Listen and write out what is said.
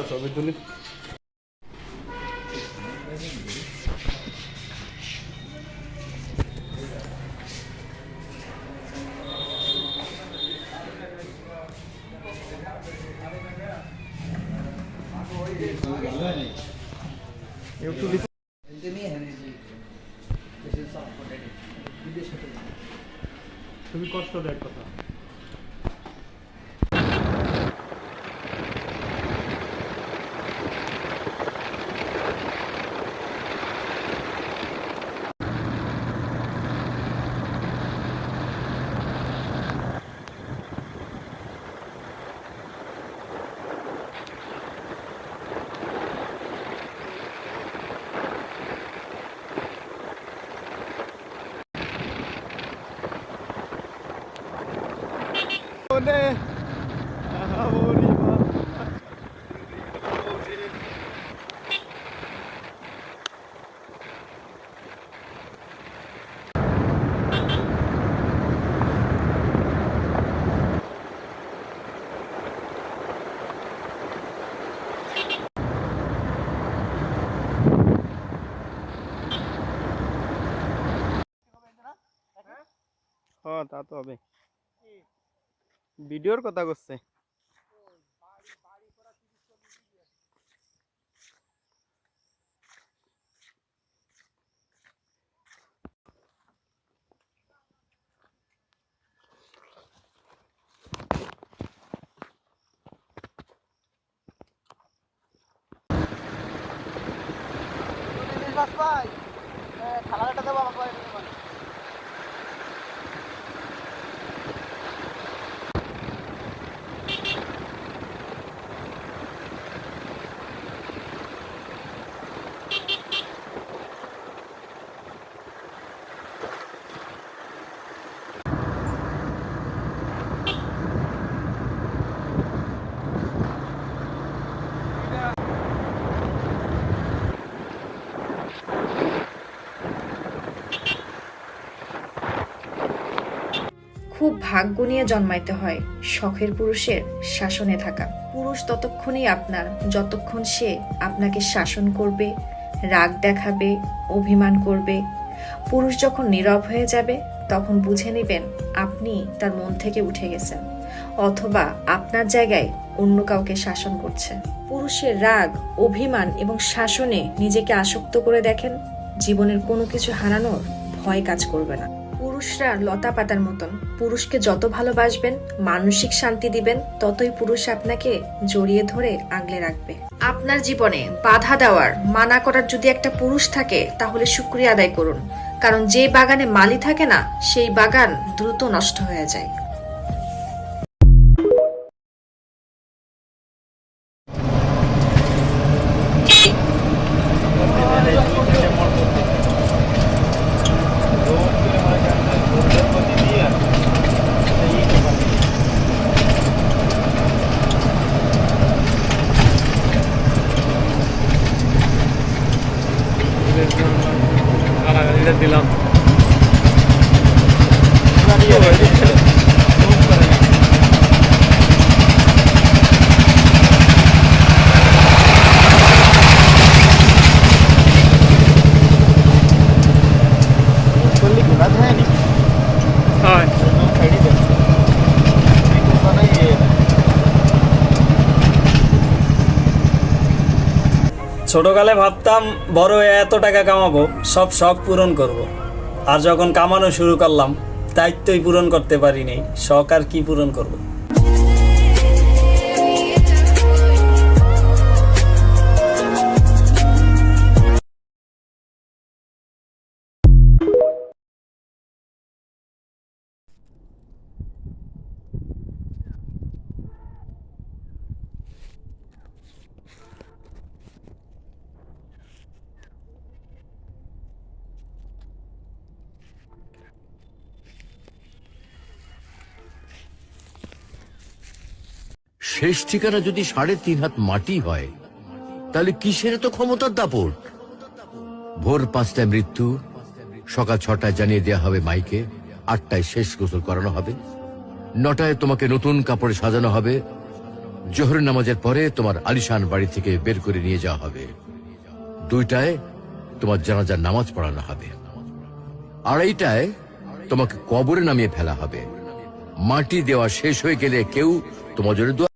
ছবি তুলি তুমি কষ্টদায়ক কথা হ্যাঁ তা তো হবে ভিডিওর কথা করছে খালাটা দেবো আমাকে খুব ভাগ্য নিয়ে জন্মাইতে হয় শখের পুরুষের শাসনে থাকা। পুরুষ ততক্ষণই আপনার যতক্ষণ সে আপনাকে শাসন করবে, রাগ দেখাবে, অভিমান করবে। পুরুষ যখন নীরব হয়ে যাবে তখন বুঝে নেবেন আপনি তার মন থেকে উঠে গেছেন, অথবা আপনার জায়গায় অন্য কাউকে শাসন করছে। পুরুষের রাগ, অভিমান এবং শাসনে নিজেকে আসক্ত করে দেখেন, জীবনের কোনো কিছু হারানোর ভয় কাজ করবে না। পুরুষরা লতা পাতার মতন, পুরুষকে যত ভালোবাসবেন, মানসিক শান্তি দিবেন, ততই পুরুষ আপনাকে জড়িয়ে ধরে আগলে রাখবে। আপনার জীবনে বাধা দেওয়ার, মানা করার যদি একটা পুরুষ থাকে তাহলে শুকরিয়া আদায় করুন, কারণ যে বাগানে মালি থাকে না সেই বাগান দ্রুত নষ্ট হয়ে যায়। দিলাম ছোটকালে ভাবতাম বড় হয়ে এত টাকা কামাবো, সব শখ পূরণ করব। আর যখন কামানো শুরু করলাম দায়িত্বই পূরণ করতে পারিনি, শখ আর কি পূরণ করব। শেষ ঠিকানা যদি 3.5 হাত মাটি হয়, তাহলে কিসের তো ক্ষমতার দাপট? ভোর 5টায় মৃত্যু, সকাল 6টায় জানিয়ে দেওয়া হবে মাইকে, 8টায় শেষ গোসল করানো হবে, 9টায় তোমাকে নতুন কাপড়ে সাজানো হবে, জোহরের নামাজের পরে তোমার আলিশান বাড়ি থেকে বের করে নিয়ে যাওয়া হবে, 2টায় তোমার জানাজার নামাজ পড়ানো হবে, 2:30টায় তোমাকে কবরে নামিয়ে ফেলা হবে। মাটি দেওয়া শেষ হয়ে গেলে কেউ তোমার জন্য দোয়া